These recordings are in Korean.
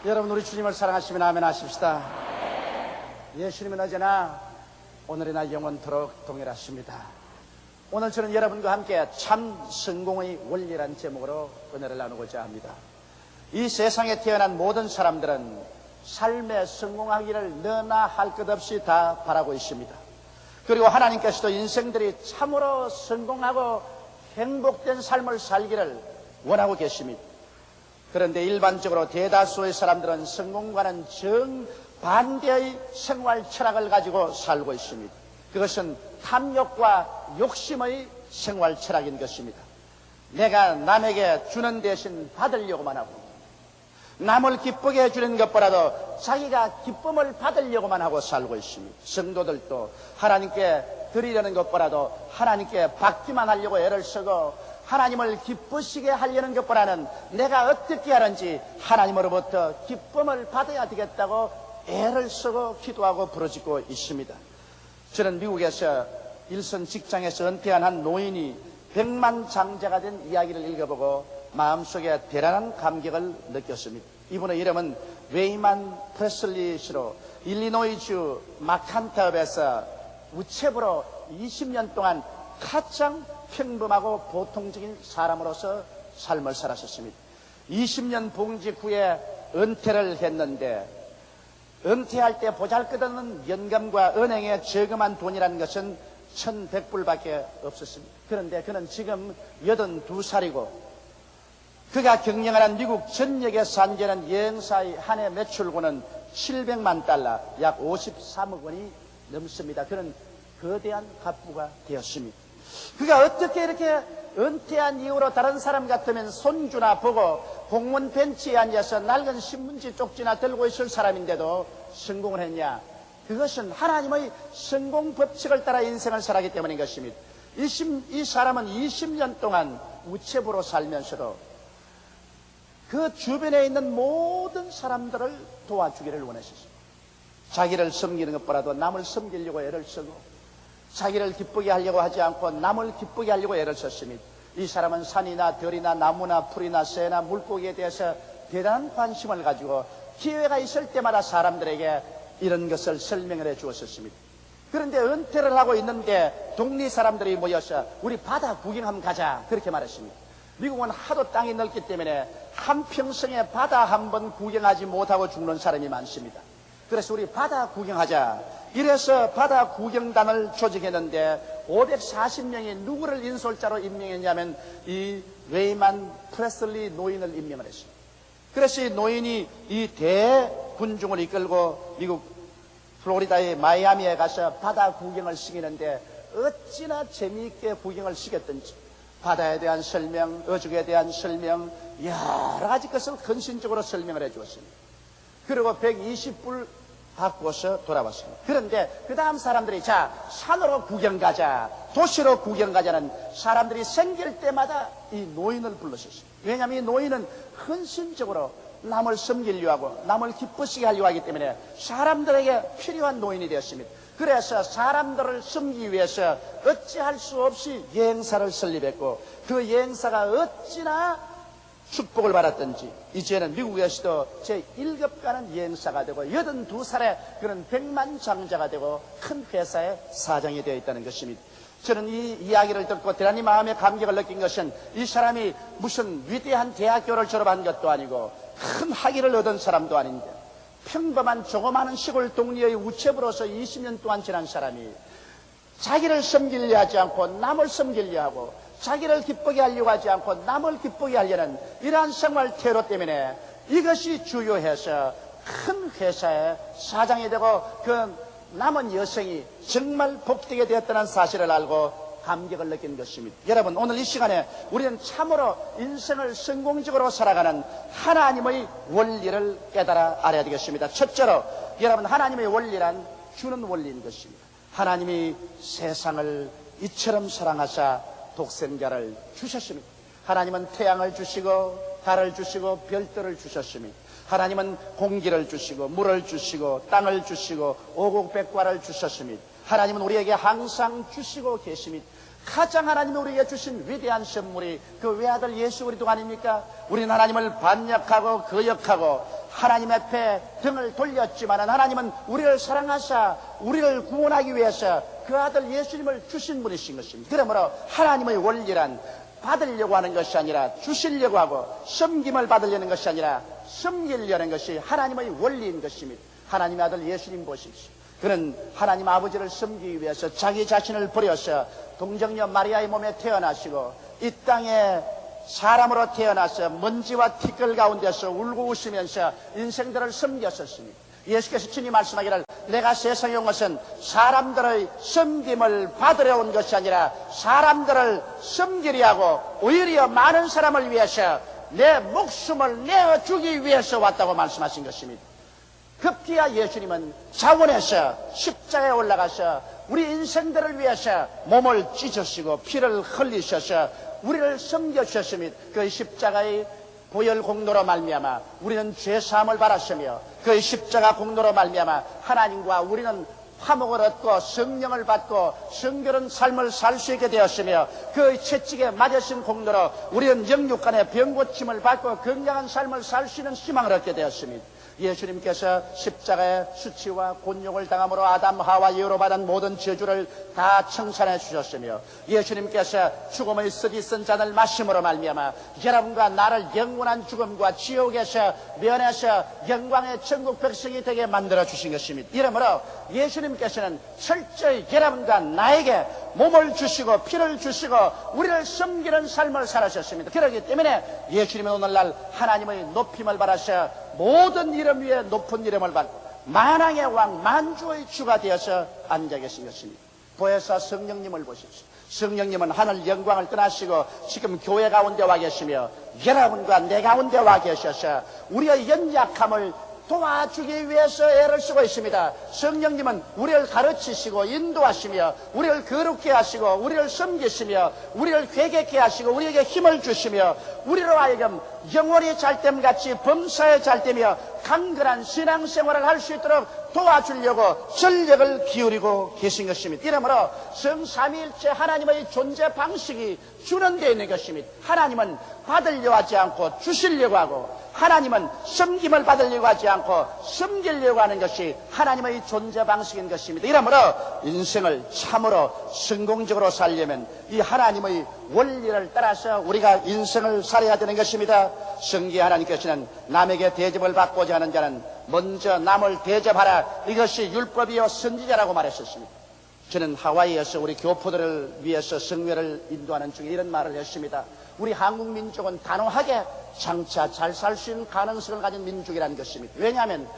여러분, 우리 주님을 사랑하시면 아멘 하십시다. 예수님은 어제나 오늘이나 영원토록 동일하십니다. 오늘 저는 여러분과 함께 참 성공의 원리라는 제목으로 은혜를 나누고자 합니다. 이 세상에 태어난 모든 사람들은 삶에 성공하기를 너나 할 것 없이 다 바라고 있습니다. 그리고 하나님께서도 인생들이 참으로 성공하고 행복된 삶을 살기를 원하고 계십니다. 그런데 일반적으로 대다수의 사람들은 성공과는 정반대의 생활 철학을 가지고 살고 있습니다. 그것은 탐욕과 욕심의 생활 철학인 것입니다. 내가 남에게 주는 대신 받으려고만 하고, 남을 기쁘게 해주는 것보다도 자기가 기쁨을 받으려고만 하고 살고 있습니다. 성도들도 하나님께 드리려는 것보다도 하나님께 받기만 하려고 애를 쓰고, 하나님을 기쁘시게 하려는 것보다는 내가 어떻게 하는지 하나님으로부터 기쁨을 받아야 되겠다고 애를 쓰고 기도하고 부르짖고 있습니다. 저는 미국에서 일선 직장에서 은퇴한 한 노인이 백만장자가 된 이야기를 읽어보고 마음속에 대단한 감격을 느꼈습니다. 이분의 이름은 웨이만 프레슬리 씨로 일리노이주 마칸타읍에서 우체부로 20년 동안 가장 평범하고 보통적인 사람으로서 삶을 살았었습니다. 20년 봉직 후에 은퇴를 했는데, 은퇴할 때 보잘것없는 연금과 은행에 저금한 돈이라는 것은 1,100불밖에 없었습니다. 그런데 그는 지금 82살이고 그가 경영하는 미국 전역에 산지하는 여행사의 한 해 매출고는 700만 달러, 약 53억 원이 넘습니다. 그는 거대한 갑부가 되었습니다. 그가 어떻게 이렇게 은퇴한 이후로 다른 사람 같으면 손주나 보고 공무원 벤치에 앉아서 낡은 신문지 쪽지나 들고 있을 사람인데도 성공을 했냐? 그것은 하나님의 성공 법칙을 따라 인생을 살았기 때문인 것입니다. 이 사람은 20년 동안 우체부로 살면서도 그 주변에 있는 모든 사람들을 도와주기를 원했었습니다. 자기를 섬기는 것보다도 남을 섬기려고 애를 쓰고, 자기를 기쁘게 하려고 하지 않고 남을 기쁘게 하려고 애를 썼습니다. 이 사람은 산이나 들이나 나무나 풀이나 새나 물고기에 대해서 대단한 관심을 가지고 기회가 있을 때마다 사람들에게 이런 것을 설명을 해 주었었습니다. 그런데 은퇴를 하고 있는데 동네 사람들이 모여서 우리 바다 구경 한번 가자, 그렇게 말했습니다. 미국은 하도 땅이 넓기 때문에 한평생에 바다 한 번 구경하지 못하고 죽는 사람이 많습니다. 그래서 우리 바다 구경하자, 이래서 바다 구경단을 조직했는데 540명이 누구를 인솔자로 임명했냐면 이 웨이만 프레슬리 노인을 임명을 했습니다. 그래서 이 노인이 이 대군중을 이끌고 미국 플로리다의 마이애미에 가서 바다 구경을 시키는데 어찌나 재미있게 구경을 시켰던지 바다에 대한 설명, 어죽에 대한 설명, 여러 가지 것을 헌신적으로 설명을 해 주었습니다. 그리고 120불 바꿔서 돌아왔습니다. 그런데 그 다음 사람들이 자, 산으로 구경 가자, 도시로 구경 가자는 사람들이 생길 때마다 이 노인을 불렀었습니다. 왜냐하면 이 노인은 헌신적으로 남을 섬기려고 하고 남을 기쁘시게 하려고 하기 때문에 사람들에게 필요한 노인이 되었습니다. 그래서 사람들을 섬기기 위해서 어찌할 수 없이 여행사를 설립했고, 그 여행사가 어찌나 축복을 받았던지 이제는 미국에서도 제1급 가는 여행사가 되고 82살에 그는 백만장자가 되고 큰 회사의 사장이 되어 있다는 것입니다. 저는 이 이야기를 듣고 대단히 마음의 감격을 느낀 것은 이 사람이 무슨 위대한 대학교를 졸업한 것도 아니고 큰 학위를 얻은 사람도 아닌데 평범한 조그마한 시골 동리의 우체부로서 20년 동안 지난 사람이 자기를 섬기려 하지 않고 남을 섬기려 하고, 자기를 기쁘게 하려고 하지 않고 남을 기쁘게 하려는 이러한 생활 태도 때문에 이것이 주요해서 큰 회사의 사장이 되고 그 남은 여생이 정말 복되게 되었다는 사실을 알고 감격을 느낀 것입니다. 여러분, 오늘 이 시간에 우리는 참으로 인생을 성공적으로 살아가는 하나님의 원리를 깨달아 알아야 되겠습니다. 첫째로 여러분, 하나님의 원리란 주는 원리인 것입니다. 하나님이 세상을 이처럼 사랑하사 독생자를 주셨습니다. 하나님은 태양을 주시고 달을 주시고 별들을 주셨습니다. 하나님은 공기를 주시고 물을 주시고 땅을 주시고 오곡백과를 주셨습니다. 하나님은 우리에게 항상 주시고 계십니다. 가장 하나님이 우리에게 주신 위대한 선물이 그 외아들 예수 그리스도 아닙니까? 우리는 하나님을 반역하고 거역하고 하나님 앞에 등을 돌렸지만 하나님은 우리를 사랑하사 우리를 구원하기 위해서 그 아들 예수님을 주신 분이신 것입니다. 그러므로 하나님의 원리란 받으려고 하는 것이 아니라 주시려고 하고 섬김을 받으려는 것이 아니라 섬기려는 것이 하나님의 원리인 것입니다. 하나님의 아들 예수님 보십시오. 그는 하나님 아버지를 섬기기 위해서 자기 자신을 버려서 동정녀 마리아의 몸에 태어나시고 이 땅에 사람으로 태어나서 먼지와 티끌 가운데서 울고 웃으면서 인생들을 섬겼었습니다. 예수께서 친히 말씀하기를 내가 세상에 온 것은 사람들의 섬김을 받으려 온 것이 아니라 사람들을 섬기려 하고 오히려 많은 사람을 위해서 내 목숨을 내어주기 위해서 왔다고 말씀하신 것입니다. 급기야 예수님은 자원해서 십자가에 올라가서 우리 인생들을 위해서 몸을 찢으시고 피를 흘리셔서 우리를 섬겨주셨습니다. 그 십자가의 보혈 공로로 말미암아 우리는 죄사함을 받았으며 그 십자가 공로로 말미암아 하나님과 우리는 화목을 얻고 성령을 받고 성결한 삶을 살 수 있게 되었으며 그 채찍에 맞으신 공로로 우리는 영육간의 병고침을 받고 건강한 삶을 살 수 있는 희망을 얻게 되었습니다. 예수님께서 십자가의 수치와 곤욕을 당함으로 아담 하와 예로 받은 모든 저주를 다 청산해 주셨으며 예수님께서 죽음의 쓰디 쓴 잔을 마심으로 말미암아 여러분과 나를 영원한 죽음과 지옥에서 면해서 영광의 천국 백성이 되게 만들어 주신 것입니다. 이러므로 예수님께서는 철저히 여러분과 나에게 몸을 주시고 피를 주시고 우리를 섬기는 삶을 살으셨습니다. 그렇기 때문에 예수님은 오늘날 하나님의 높임을 받아서 모든 이름 위에 높은 이름을 받고 만왕의 왕 만주의 주가 되어서 앉아 계신 것입니다. 보혜사 성령님을 보십시오. 성령님은 하늘 영광을 떠나시고 지금 교회 가운데 와 계시며 여러분과 내 가운데 와 계셔서 우리의 연약함을 도와주기 위해서 애를 쓰고 있습니다. 성령님은 우리를 가르치시고 인도하시며 우리를 거룩게 하시고 우리를 섬기시며 우리를 회개케 하시고 우리에게 힘을 주시며 우리로 하여금 영혼이 잘됨같이 범사에 잘되며 강건한 신앙생활을 할 수 있도록 도와주려고 전력을 기울이고 계신 것입니다. 이러므로 성삼위일체 하나님의 존재 방식이 주는 데 있는 것입니다. 하나님은 받으려고 하지 않고 주시려고 하고 하나님은 섬김을 받으려고 하지 않고 섬기려고 하는 것이 하나님의 존재 방식인 것입니다. 이러므로 인생을 참으로 성공적으로 살려면 이 하나님의 원리를 따라서 우리가 인생을 살아야 되는 것입니다. 성기 하나님께서는 남에게 대접을 받고자 하는 자는 먼저 남을 대접하라. 이것이 율법이요 선지자라고 말했었습니다. 저는 하와이에서 우리 교포들을 위해서 성회를 인도하는 중에 이런 말을 했습니다. 우리 한국 민족은 단호하게 장차 잘 살 수 있는 가능성을 가진 민족이라는 것입니다. 왜냐하면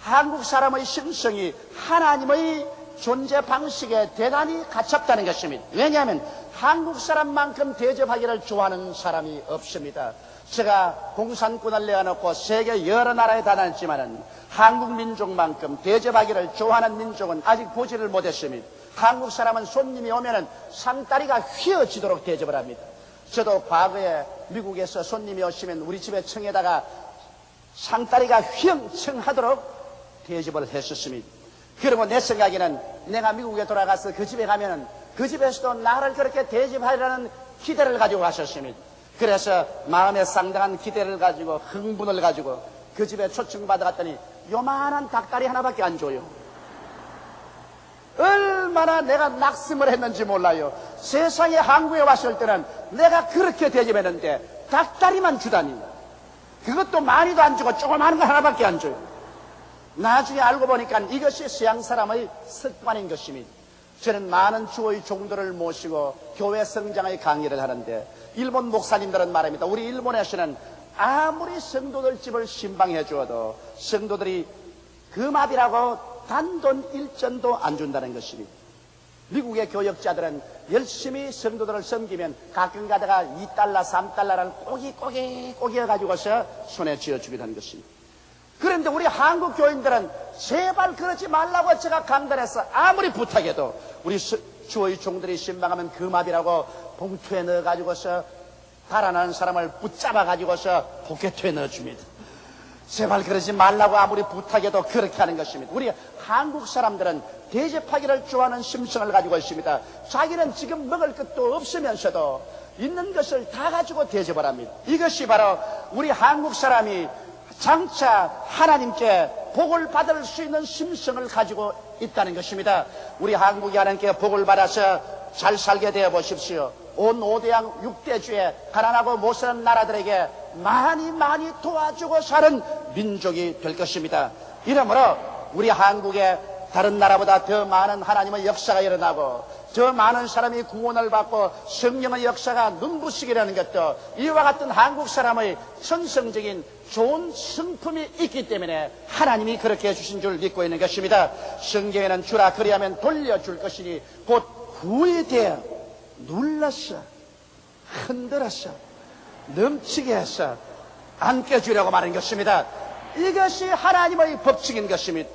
한국 사람의 심성이 하나님의 존재 방식에 대단히 갇혔다는 것입니다. 왜냐하면 한국 사람만큼 대접하기를 좋아하는 사람이 없습니다. 제가 공산권을 내어놓고 세계 여러 나라에 다녔지만은 한국 민족만큼 대접하기를 좋아하는 민족은 아직 보지를 못했습니다. 한국 사람은 손님이 오면은 상다리가 휘어지도록 대접을 합니다. 저도 과거에 미국에서 손님이 오시면 우리 집에 청에다가 상다리가 휘영청하도록 대접을 했었습니다. 그리고 내 생각에는 내가 미국에 돌아가서 그 집에 가면은 그 집에서도 나를 그렇게 대접하리라는 기대를 가지고 가셨습니다. 그래서 마음에 상당한 기대를 가지고 흥분을 가지고 그 집에 초청받아 갔더니 요만한 닭다리 하나밖에 안 줘요. 얼마나 내가 낙심을 했는지 몰라요. 세상에 한국에 왔을 때는 내가 그렇게 대접했는데 닭다리만 주다니. 그것도 많이도 안 주고 조그마한 거 하나밖에 안 줘요. 나중에 알고 보니까 이것이 서양 사람의 습관인 것입니다. 저는 많은 주의 종들을 모시고 교회 성장의 강의를 하는데 일본 목사님들은 말합니다. 우리 일본에서는 아무리 성도들 집을 신방해 주어도 성도들이 금압이라고 단돈 1전도 안 준다는 것입니다. 미국의 교역자들은 열심히 성도들을 섬기면 가끔 가다가 2달러, 3달러를 꼬기 해가지고서 손에 쥐어주기도 하는 것입니다. 그런데 우리 한국 교인들은 제발 그러지 말라고 제가 강단해서 아무리 부탁해도 우리 주의 종들이 신방하면 금압이라고 봉투에 넣어가지고서 달아나는 사람을 붙잡아가지고서 포켓에 넣어줍니다. 제발 그러지 말라고 아무리 부탁해도 그렇게 하는 것입니다. 우리 한국 사람들은 대접하기를 좋아하는 심성을 가지고 있습니다. 자기는 지금 먹을 것도 없으면서도 있는 것을 다 가지고 대접을 합니다. 이것이 바로 우리 한국 사람이 장차 하나님께 복을 받을 수 있는 심성을 가지고 있다는 것입니다. 우리 한국이 하나님께 복을 받아서 잘 살게 되어 보십시오. 온 5대양 6대주에 가난하고 못 사는 나라들에게 많이 도와주고 사는 민족이 될 것입니다. 이러므로 우리 한국에 다른 나라보다 더 많은 하나님의 역사가 일어나고 더 많은 사람이 구원을 받고 성령의 역사가 눈부시게라는 것도 이와 같은 한국 사람의 천성적인 좋은 성품이 있기 때문에 하나님이 그렇게 해주신 줄 믿고 있는 것입니다. 성경에는 주라 그리하면 돌려줄 것이니 곧 후회되어 눌렀어, 흔들었어, 넘치게 해서 안겨주려고 말하는 것입니다. 이것이 하나님의 법칙인 것입니다.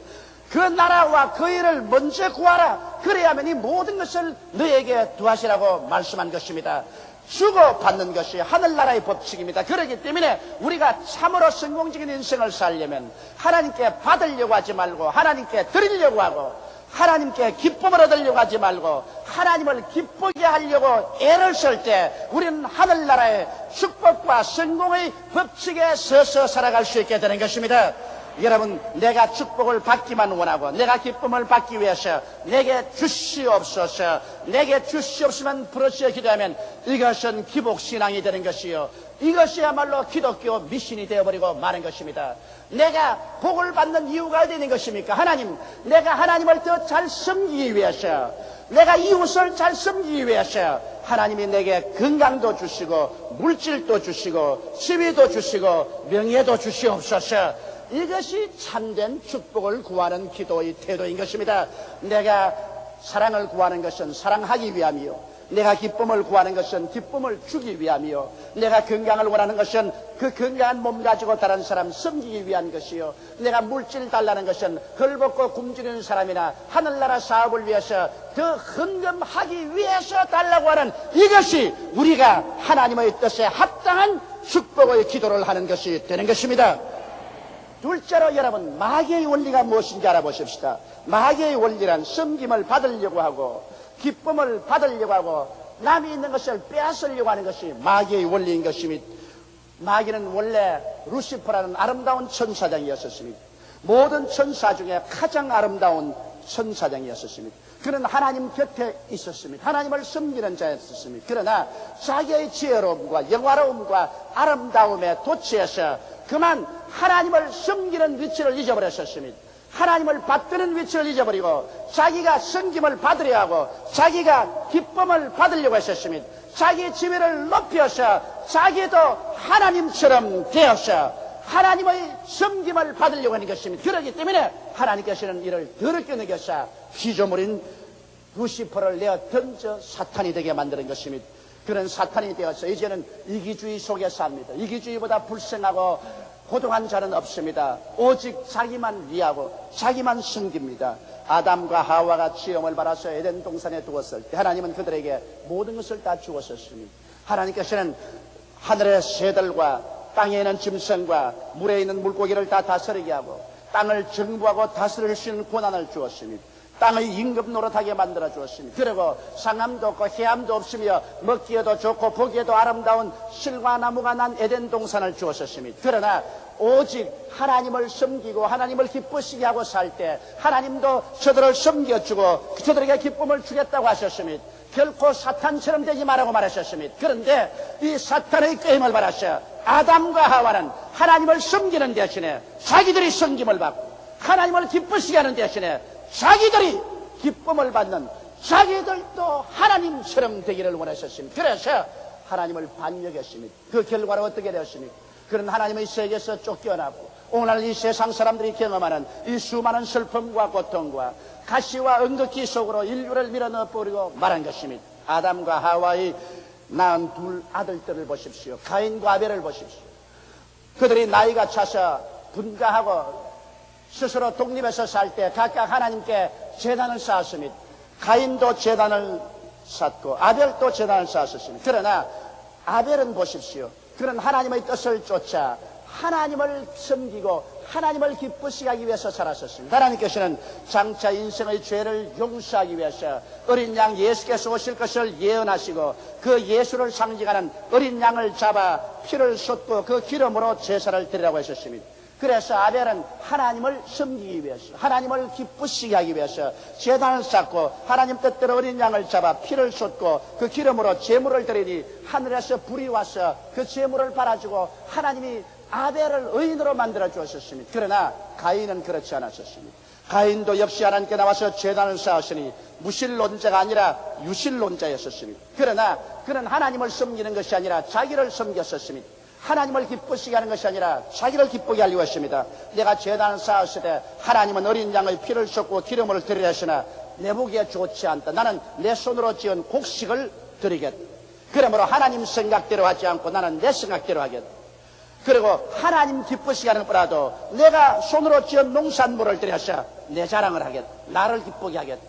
그 나라와 그 일을 먼저 구하라. 그래야만 이 모든 것을 너에게 두하시라고 말씀한 것입니다. 주고받는 것이 하늘나라의 법칙입니다. 그렇기 때문에 우리가 참으로 성공적인 인생을 살려면 하나님께 받으려고 하지 말고 하나님께 드리려고 하고 하나님께 기쁨을 얻으려고 하지 말고 하나님을 기쁘게 하려고 애를 쓸 때 우리는 하늘나라의 축복과 성공의 법칙에 서서 살아갈 수 있게 되는 것입니다. 여러분, 내가 축복을 받기만 원하고 내가 기쁨을 받기 위해서 내게 주시옵소서, 내게 주시옵소서만 부르짖어 기도하면 이것은 기복신앙이 되는 것이요, 이것이야말로 기독교 미신이 되어버리고 마는 것입니다. 내가 복을 받는 이유가 어디 있는 것입니까? 하나님, 내가 하나님을 더 잘 섬기기 위해서, 내가 이웃을 잘 섬기기 위해서 하나님이 내게 건강도 주시고 물질도 주시고 지위도 주시고 명예도 주시옵소서. 이것이 참된 축복을 구하는 기도의 태도인 것입니다. 내가 사랑을 구하는 것은 사랑하기 위함이요, 내가 기쁨을 구하는 것은 기쁨을 주기 위함이요, 내가 건강을 원하는 것은 그 건강한 몸 가지고 다른 사람 섬기기 위한 것이요, 내가 물질 달라는 것은 헐벗고 굶주리는 사람이나 하늘나라 사업을 위해서 더 헌금하기 위해서 달라고 하는 이것이 우리가 하나님의 뜻에 합당한 축복의 기도를 하는 것이 되는 것입니다. 둘째로 여러분, 마귀의 원리가 무엇인지 알아보십시다. 마귀의 원리란 섬김을 받으려고 하고 기쁨을 받으려고 하고 남이 있는 것을 빼앗으려고 하는 것이 마귀의 원리인 것입니다. 마귀는 원래 루시퍼라는 아름다운 천사장이었습니다. 모든 천사 중에 가장 아름다운 천사장이었습니다. 그는 하나님 곁에 있었습니다. 하나님을 섬기는 자였습니다. 그러나 자기의 지혜로움과 영화로움과 아름다움에 도취해서 그만 하나님을 섬기는 위치를 잊어버렸었습니다. 하나님을 받드는 위치를 잊어버리고 자기가 섬김을 받으려 하고 자기가 기쁨을 받으려고 했었습니다. 자기 지위를 높여서 자기도 하나님처럼 되어서 하나님의 섬김을 받으려고 하는 것입니다. 그렇기 때문에 하나님께서는 이를 더럽게 느껴서 피조물인 루시퍼를 내어 던져 사탄이 되게 만드는 것입니다. 그런 사탄이 되어서 이제는 이기주의 속에 삽니다. 이기주의보다 불쌍하고 고동한 자는 없습니다. 오직 자기만 위하고 자기만 섬깁니다. 아담과 하와가 지음을 받아서 에덴 동산에 두었을 때 하나님은 그들에게 모든 것을 다 주었었습니다. 하나님께서는 하늘의 새들과 땅에 있는 짐승과 물에 있는 물고기를 다 다스리게 하고 땅을 정부하고 다스릴 수 있는 권한을 주었습니다. 땅의 임금 노릇하게 만들어 주었습니다. 그리고 상함도 없고 해함도 없으며 먹기에도 좋고 보기에도 아름다운 실과 나무가 난 에덴 동산을 주었습니다. 그러나 오직 하나님을 섬기고 하나님을 기쁘시게 하고 살 때 하나님도 저들을 섬겨주고 저들에게 기쁨을 주겠다고 하셨습니다. 결코 사탄처럼 되지 말라고 말하셨습니다. 그런데 이 사탄의 게임을 받았어요. 아담과 하와는 하나님을 섬기는 대신에 자기들이 섬김을 받고 하나님을 기쁘시게 하는 대신에 자기들이 기쁨을 받는 자기들도 하나님처럼 되기를 원하셨습니다. 그래서 하나님을 반역했습니다. 그 결과로 어떻게 되었습니까? 그런 하나님의 세계에서 쫓겨나고 오늘 이 세상 사람들이 경험하는 이 수많은 슬픔과 고통과 가시와 응극기 속으로 인류를 밀어넣어버리고 말한 것입니다. 아담과 하와의 낳은 둘 아들들을 보십시오. 가인과 아벨을 보십시오. 그들이 나이가 차서 분가하고 스스로 독립해서 살 때 각각 하나님께 제단을 쌓았습니다. 가인도 제단을 쌓고 아벨도 제단을 쌓았습니다. 그러나 아벨은 보십시오. 그는 하나님의 뜻을 쫓아 하나님을 섬기고 하나님을 기쁘시게 하기 위해서 살았었습니다. 하나님께서는 장차 인생의 죄를 용서하기 위해서 어린 양 예수께서 오실 것을 예언하시고 그 예수를 상징하는 어린 양을 잡아 피를 쏟고 그 기름으로 제사를 드리라고 하셨습니다. 그래서 아벨은 하나님을 섬기기 위해서, 하나님을 기쁘시게 하기 위해서 제단을 쌓고 하나님 뜻대로 어린 양을 잡아 피를 쏟고 그 기름으로 제물을 드리니 하늘에서 불이 와서 그 제물을 발아주고 하나님이 아벨을 의인으로 만들어 주었습니다. 그러나 가인은 그렇지 않았었습니다. 가인도 역시 하나님께 나와서 제단을 쌓았으니 무신론자가 아니라 유신론자였었습니다. 그러나 그는 하나님을 섬기는 것이 아니라 자기를 섬겼었습니다. 하나님을 기쁘시게 하는 것이 아니라 자기를 기쁘게 하려고 했습니다. 내가 제단을 쌓았을 때 하나님은 어린 양의 피를 쏟고 기름을 드리려 하시나 내 보기에 좋지 않다. 나는 내 손으로 지은 곡식을 드리겠다. 그러므로 하나님 생각대로 하지 않고 나는 내 생각대로 하겠다. 그리고 하나님 기쁘시게 하는 것보다도 내가 손으로 지은 농산물을 드려서 내 자랑을 하겠다. 나를 기쁘게 하겠다.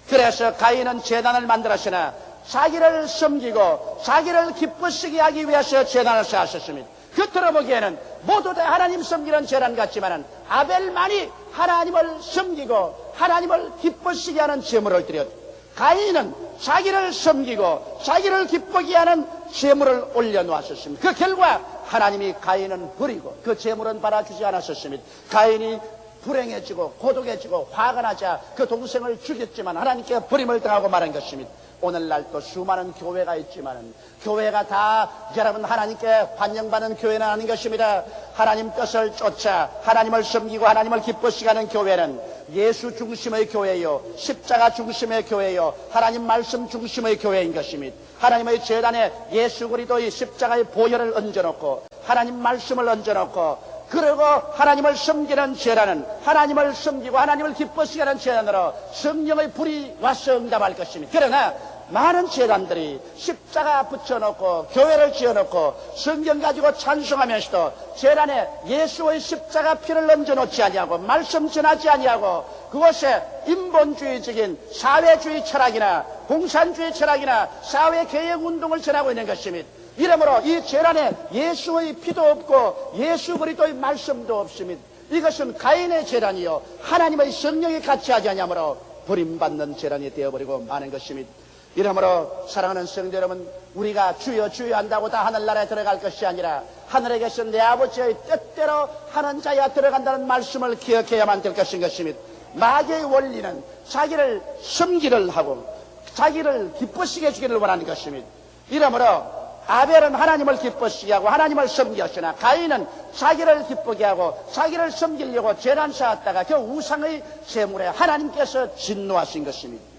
그래서 가인은 제단을 만들었으나 자기를 섬기고 자기를 기쁘시게 하기 위해서 제단을 쌓았습니다. 겉으로 보기에는 모두 다 하나님 섬기는 제단 같지만 아벨만이 하나님을 섬기고 하나님을 기쁘시게 하는 제물을 드렸다. 가인은 자기를 섬기고 자기를 기쁘게 하는 제물을 올려놓았었습니다. 그 결과 하나님이 가인은 버리고 그 제물은 받아주지 않았었습니다. 가인이 불행해지고 고독해지고 화가 나자 그 동생을 죽였지만 하나님께 버림을 당하고 말한 것입니다. 오늘날 또 수많은 교회가 있지만 교회가 다 여러분 하나님께 환영받는 교회는 아닌 것입니다. 하나님 뜻을 쫓아 하나님을 섬기고 하나님을 기쁘시게 하는 교회는 예수 중심의 교회요, 십자가 중심의 교회요, 하나님 말씀 중심의 교회인 것입니다. 하나님의 제단에 예수 그리스도의 십자가의 보혈을 얹어놓고 하나님 말씀을 얹어놓고 그리고 하나님을 섬기는 제단은 하나님을 섬기고 하나님을 기쁘시게 하는 제단으로 성령의 불이 와서 응답할 것입니다. 그러나 많은 제단들이 십자가 붙여놓고 교회를 지어놓고 성경 가지고 찬송하면서도 제단에 예수의 십자가 피를 얹어놓지 아니하고 말씀 전하지 아니하고 그것에 인본주의적인 사회주의 철학이나 공산주의 철학이나 사회개혁운동을 전하고 있는 것입니다. 이러므로 이 제단에 예수의 피도 없고 예수 그리스도의 말씀도 없습니다. 이것은 가인의 제단이요 하나님의 성령이 같이 하지 아니하므로 버림받는 제단이 되어버리고 마는 것입니다. 이러므로 사랑하는 성도 여러분, 우리가 주여 주여 한다고 다 하늘나라에 들어갈 것이 아니라 하늘에 계신 내 아버지의 뜻대로 하는 자야 들어간다는 말씀을 기억해야만 될 것인 것입니다. 마귀의 원리는 자기를 섬기를 하고 자기를 기쁘시게 해주기를 원하는 것입니다. 이러므로 아벨은 하나님을 기쁘시게 하고 하나님을 섬겼으나 가인은 자기를 기쁘게 하고 자기를 섬기려고 제단 쌓았다가 그 우상의 제물에 하나님께서 진노하신 것입니다.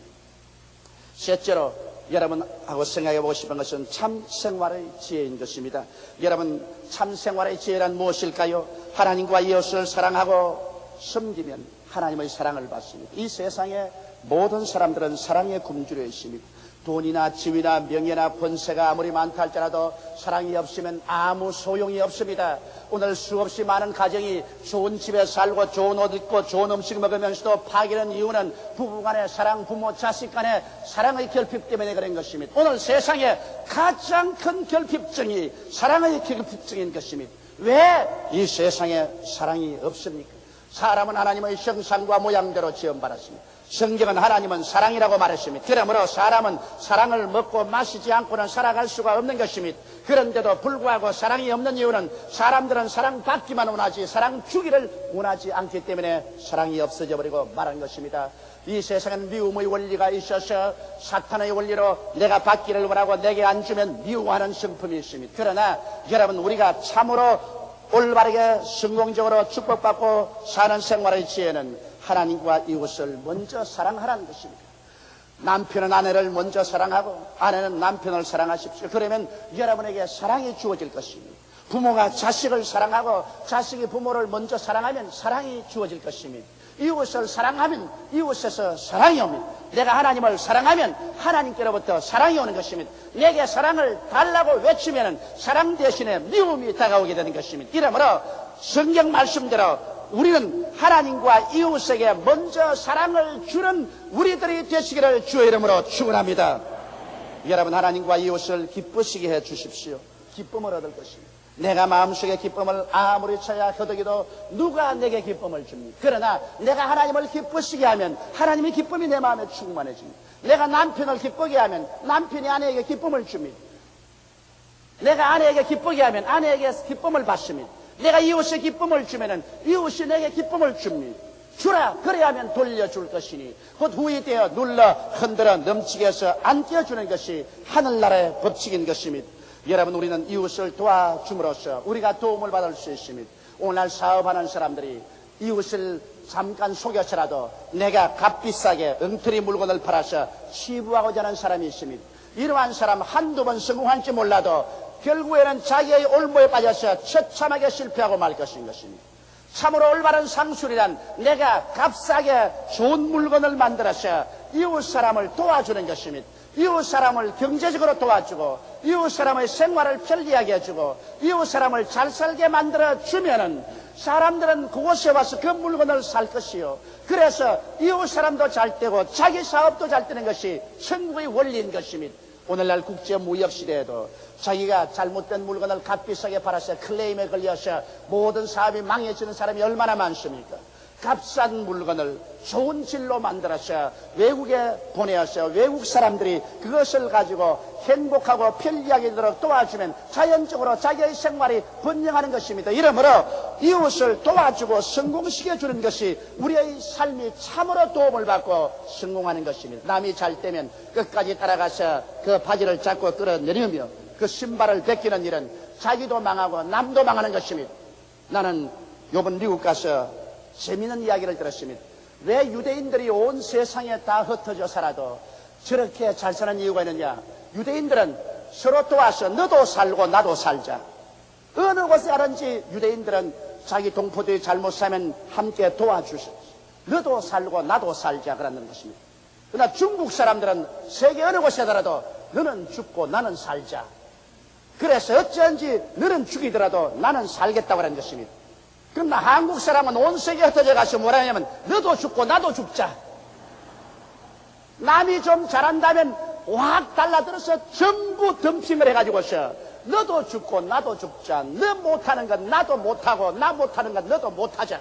셋째로 여러분하고 생각해보고 싶은 것은 참 생활의 지혜인 것입니다. 여러분, 참 생활의 지혜란 무엇일까요? 하나님과 이웃을 사랑하고 섬기면 하나님의 사랑을 받습니다. 이 세상에 모든 사람들은 사랑의 굶주려 있습니다. 돈이나 지위나 명예나 권세가 아무리 많다 할지라도 사랑이 없으면 아무 소용이 없습니다. 오늘 수없이 많은 가정이 좋은 집에 살고 좋은 옷 입고 좋은 음식 먹으면서도 파괴하는 이유는 부부간의 사랑, 부모 자식 간의 사랑의 결핍 때문에 그런 것입니다. 오늘 세상에 가장 큰 결핍증이 사랑의 결핍증인 것입니다. 왜 이 세상에 사랑이 없습니까? 사람은 하나님의 형상과 모양대로 지음받았습니다. 성경은 하나님은 사랑이라고 말했습니다. 그러므로 사람은 사랑을 먹고 마시지 않고는 살아갈 수가 없는 것입니다. 그런데도 불구하고 사랑이 없는 이유는 사람들은 사랑 받기만 원하지 사랑 주기를 원하지 않기 때문에 사랑이 없어져 버리고 말한 것입니다. 이 세상은 미움의 원리가 있어서 사탄의 원리로 내가 받기를 원하고 내게 안 주면 미워하는 성품이 있습니다. 그러나 여러분, 우리가 참으로 올바르게 성공적으로 축복받고 사는 생활의 지혜는 하나님과 이웃을 먼저 사랑하라는 것입니다. 남편은 아내를 먼저 사랑하고 아내는 남편을 사랑하십시오. 그러면 여러분에게 사랑이 주어질 것입니다. 부모가 자식을 사랑하고 자식이 부모를 먼저 사랑하면 사랑이 주어질 것입니다. 이웃을 사랑하면 이웃에서 사랑이 옵니다. 내가 하나님을 사랑하면 하나님께로부터 사랑이 오는 것입니다. 내게 사랑을 달라고 외치면 사랑 대신에 미움이 다가오게 되는 것입니다. 이러므로 성경 말씀대로 우리는 하나님과 이웃에게 먼저 사랑을 주는 우리들이 되시기를 주의 이름으로 축원합니다. 여러분, 하나님과 이웃을 기쁘시게 해 주십시오. 기쁨을 얻을 것입니다. 내가 마음속에 기쁨을 아무리 쳐야 허덕이도 누가 내게 기쁨을 줍니까? 그러나 내가 하나님을 기쁘시게 하면 하나님의 기쁨이 내 마음에 충만해집니다. 내가 남편을 기쁘게 하면 남편이 아내에게 기쁨을 줍니다. 내가 아내에게 기쁘게 하면 아내에게 기쁨을 받습니다. 내가 이웃에 기쁨을 주면은 이웃이 내게 기쁨을 줍니다. 주라, 그래야 하면 돌려줄 것이니 곧 후이 되어 눌러 흔들어 넘치게 해서 안 띄워주는 것이 하늘나라의 법칙인 것입니다. 여러분, 우리는 이웃을 도와줌으로써 우리가 도움을 받을 수 있습니다. 오늘날 사업하는 사람들이 이웃을 잠깐 속여서라도 내가 값비싸게 엉터리 물건을 팔아서 치부하고자 하는 사람이 있습니다. 이러한 사람 한두 번 성공할지 몰라도 결국에는 자기의 올무에 빠져서 처참하게 실패하고 말 것인 것입니다. 참으로 올바른 상술이란 내가 값싸게 좋은 물건을 만들어서 이웃 사람을 도와주는 것입니다. 이웃 사람을 경제적으로 도와주고 이웃 사람의 생활을 편리하게 해주고 이웃 사람을 잘 살게 만들어 주면은 사람들은 그곳에 와서 그 물건을 살 것이요, 그래서 이웃 사람도 잘 되고 자기 사업도 잘 되는 것이 천국의 원리인 것입니다. 오늘날 국제무역시대에도 자기가 잘못된 물건을 값비싸게 팔아서 클레임에 걸려서 모든 사업이 망해지는 사람이 얼마나 많습니까? 값싼 물건을 좋은 질로 만들어서 외국에 보내어서 외국 사람들이 그것을 가지고 행복하고 편리하게 되도록 도와주면 자연적으로 자기의 생활이 번영하는 것입니다. 이러므로 이웃을 도와주고 성공시켜주는 것이 우리의 삶이 참으로 도움을 받고 성공하는 것입니다. 남이 잘 되면 끝까지 따라가서 그 바지를 잡고 끌어내리며 그 신발을 벗기는 일은 자기도 망하고 남도 망하는 것입니다. 나는 이번 미국 가서 재미있는 이야기를 들었습니다. 왜 유대인들이 온 세상에 다 흩어져 살아도 저렇게 잘 사는 이유가 있느냐? 유대인들은 서로 도와서 너도 살고 나도 살자. 어느 곳에 가든지 유대인들은 자기 동포들이 잘못 살면 함께 도와주셔. 너도 살고 나도 살자, 그러는 것입니다. 그러나 중국 사람들은 세계 어느 곳에 가더라도 너는 죽고 나는 살자. 그래서 어쩐지 너는 죽이더라도 나는 살겠다고 하는 것입니다. 그러나 한국 사람은 온 세계에 흩어져 가서 뭐라 하냐면 너도 죽고 나도 죽자. 남이 좀 잘한다면 확 달라들어서 전부 덤핑을 해가지고서 너도 죽고 나도 죽자. 너 못하는 건 나도 못하고 나 못하는 건 너도 못하자.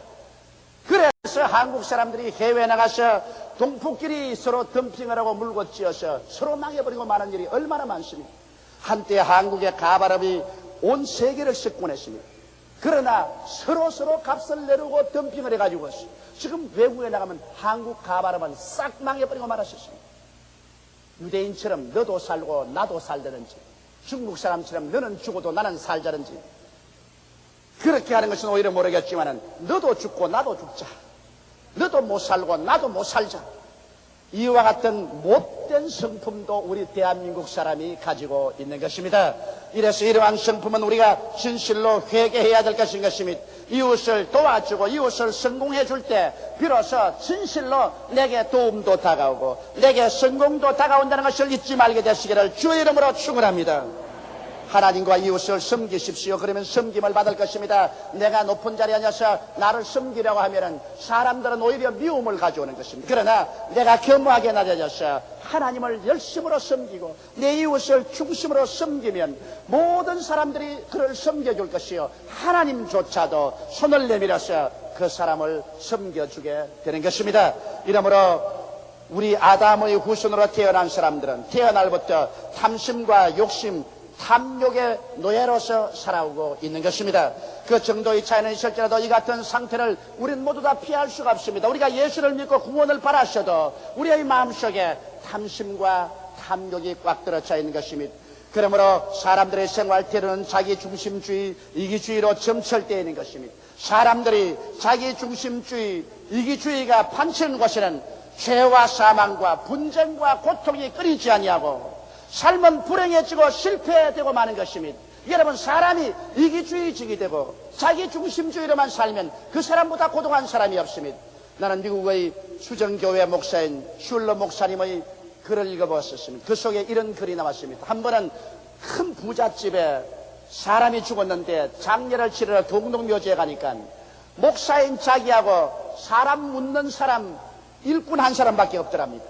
그래서 한국 사람들이 해외에 나가서 동포끼리 서로 덤핑을 하고 물고 찌어서 서로 망해버리고 마는 일이 얼마나 많습니까? 한때 한국의 가발업이 온 세계를 석권했습니다. 그러나 서로 값을 내려고 덤핑을 해가지고 지금 외국에 나가면 한국 가발업은 싹 망해버리고 말았었습니다. 유대인처럼 너도 살고 나도 살다든지 중국 사람처럼 너는 죽어도 나는 살자든지 그렇게 하는 것은 오히려 모르겠지만은 너도 죽고 나도 죽자. 너도 못 살고 나도 못 살자. 이와 같은 못된 성품도 우리 대한민국 사람이 가지고 있는 것입니다. 이래서 이러한 성품은 우리가 진실로 회개해야 될 것인 것입니다. 이웃을 도와주고 이웃을 성공해 줄 때 비로소 진실로 내게 도움도 다가오고 내게 성공도 다가온다는 것을 잊지 말게 되시기를 주의 이름으로 축원합니다. 하나님과 이웃을 섬기십시오. 그러면 섬김을 받을 것입니다. 내가 높은 자리에 앉아서 나를 섬기려고 하면은 사람들은 오히려 미움을 가져오는 것입니다. 그러나 내가 겸허하게 낮아져서 하나님을 열심으로 섬기고 내 이웃을 중심으로 섬기면 모든 사람들이 그를 섬겨줄 것이요, 하나님조차도 손을 내밀어서 그 사람을 섬겨주게 되는 것입니다. 이러므로 우리 아담의 후손으로 태어난 사람들은 태어날부터 탐심과 욕심, 탐욕의 노예로서 살아오고 있는 것입니다. 그 정도의 차이는 있을지라도 이 같은 상태를 우리는 모두 다 피할 수가 없습니다. 우리가 예수를 믿고 구원을 받았어도 우리의 마음속에 탐심과 탐욕이 꽉 들어차 있는 것입니다. 그러므로 사람들의 생활 태도는 자기중심주의, 이기주의로 점철되어 있는 것입니다. 사람들이 자기중심주의, 이기주의가 판치는 곳에는 죄와 사망과 분쟁과 고통이 끊이지 아니하고 삶은 불행해지고 실패되고 마는 것입니다. 여러분, 사람이 이기주의적이 되고 자기중심주의로만 살면 그 사람보다 고독한 사람이 없습니다. 나는 미국의 수정교회 목사인 슐러 목사님의 글을 읽어보았습니다. 그 속에 이런 글이 나왔습니다. 한 번은 큰 부잣집에 사람이 죽었는데 장례를 치르러 동동묘지에 가니까 목사인 자기하고 사람 묻는 사람 일꾼 한 사람밖에 없더랍니다.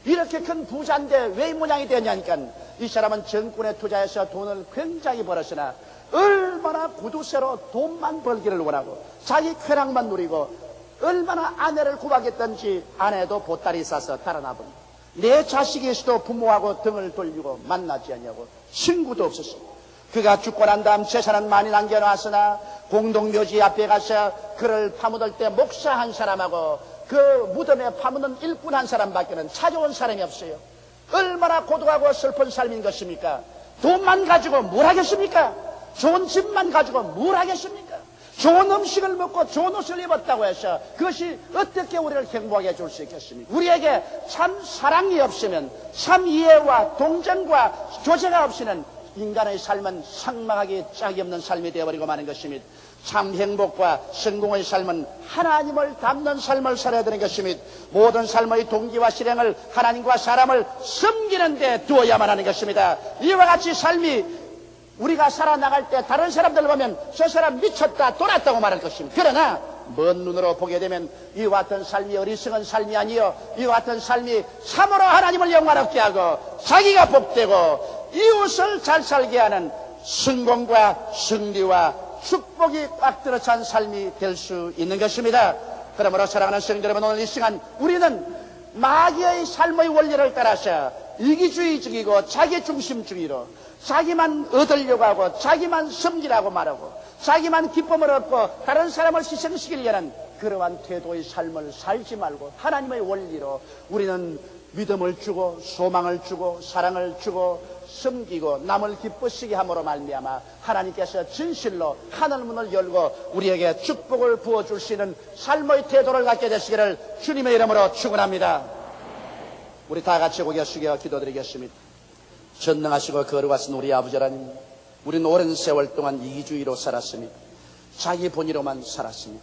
이렇게 큰 부자인데 왜 이 모양이 되었냐니까 이 사람은 정권에 투자해서 돈을 굉장히 벌었으나 얼마나 구두쇠로 돈만 벌기를 원하고 자기 쾌락만 누리고 얼마나 아내를 구박했던지 아내도 보따리 싸서 달아나버리고 내 자식이 있어도 부모하고 등을 돌리고 만나지 않냐고 친구도 없었어요. 그가 죽고 난 다음 재산은 많이 남겨놨으나 공동묘지 앞에 가서 그를 파묻을 때 목사 한 사람하고 그 무덤에 파묻는 일꾼 한 사람밖에는 찾아온 사람이 없어요. 얼마나 고독하고 슬픈 삶인 것입니까? 돈만 가지고 뭘 하겠습니까? 좋은 집만 가지고 뭘 하겠습니까? 좋은 음식을 먹고 좋은 옷을 입었다고 해서 그것이 어떻게 우리를 행복하게 해줄 수 있겠습니까? 우리에게 참 사랑이 없으면, 참 이해와 동정과 교제가 없이는 인간의 삶은 상망하기 짝이 없는 삶이 되어버리고 마는 것입니다. 참 행복과 성공의 삶은 하나님을 닮는 삶을 살아야 되는 것입니다. 모든 삶의 동기와 실행을 하나님과 사람을 섬기는 데 두어야만 하는 것입니다. 이와 같이 삶이 우리가 살아나갈 때 다른 사람들 보면 저 사람 미쳤다 돌았다고 말할 것입니다. 그러나 먼 눈으로 보게 되면 이와 같은 삶이 어리석은 삶이 아니요, 이와 같은 삶이 참으로 하나님을 영화롭게 하고 자기가 복되고 이웃을 잘 살게 하는 성공과 승리와 축복이 꽉 들어찬 삶이 될 수 있는 것입니다. 그러므로 사랑하는 성도 여러분, 오늘 이 시간 우리는 마귀의 삶의 원리를 따라서 이기주의적이고 자기중심주의로 자기만 얻으려고 하고 자기만 섬기라고 말하고 자기만 기쁨을 얻고 다른 사람을 희생시키려는 그러한 태도의 삶을 살지 말고 하나님의 원리로 우리는 믿음을 주고 소망을 주고 사랑을 주고 섬기고 남을 기쁘시게 함으로 말미암아 하나님께서 진실로 하늘 문을 열고 우리에게 축복을 부어줄 수 있는 삶의 태도를 갖게 되시기를 주님의 이름으로 축원합니다. 우리 다 같이 고개 숙여 기도드리겠습니다. 전능하시고 거룩하신 우리 아버지 하나님, 우리는 오랜 세월 동안 이기주의로 살았습니다. 자기 본의로만 살았습니다.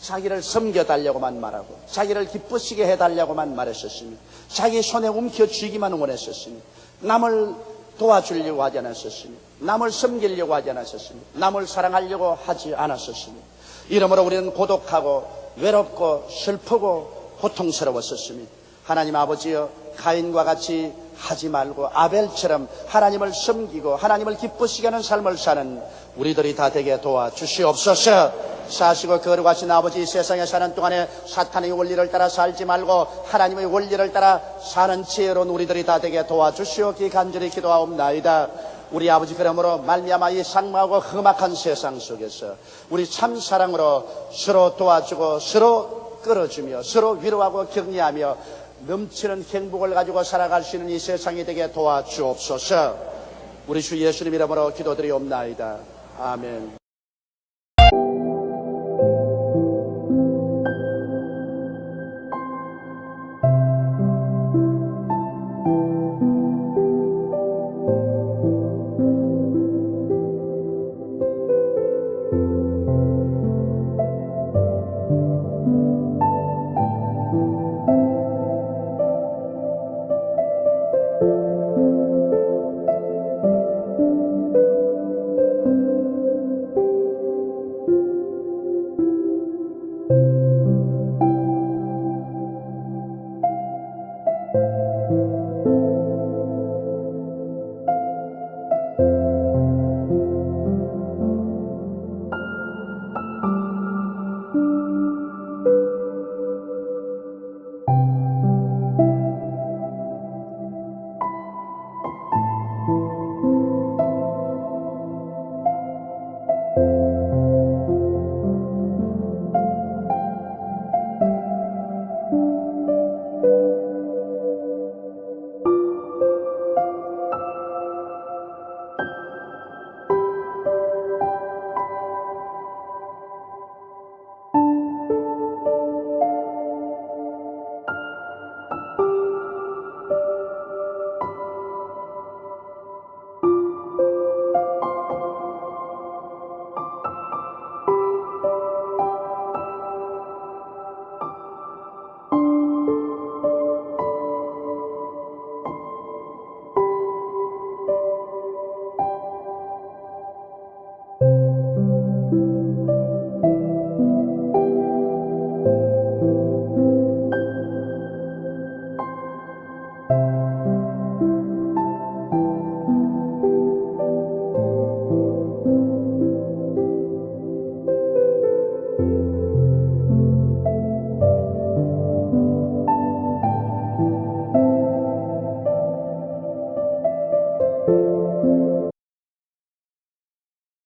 자기를 섬겨달라고만 말하고 자기를 기쁘시게 해달라고만 말했었습니다. 자기 손에 움켜쥐기만 원했었습니다. 남을 도와주려고 하지 않았었습니다. 남을 섬기려고 하지 않았었습니다. 남을 사랑하려고 하지 않았었습니다. 이러므로 우리는 고독하고 외롭고 슬프고 고통스러웠었습니다. 하나님 아버지여, 가인과 같이 하지 말고 아벨처럼 하나님을 섬기고 하나님을 기쁘시게 하는 삶을 사는 우리들이 다 되게 도와주시옵소서. 사시고 거룩하신 아버지, 세상에 사는 동안에 사탄의 원리를 따라 살지 말고 하나님의 원리를 따라 사는 지혜로운 우리들이 다 되게 도와주시옵기 간절히 기도하옵나이다. 우리 아버지, 그러므로 말미암아 이 상막하고 험악한 세상 속에서 우리 참 사랑으로 서로 도와주고 서로 끌어주며 서로 위로하고 격려하며 넘치는 행복을 가지고 살아갈 수 있는 이 세상이 되게 도와주옵소서. 우리 주 예수님 이름으로 기도드리옵나이다. 아멘.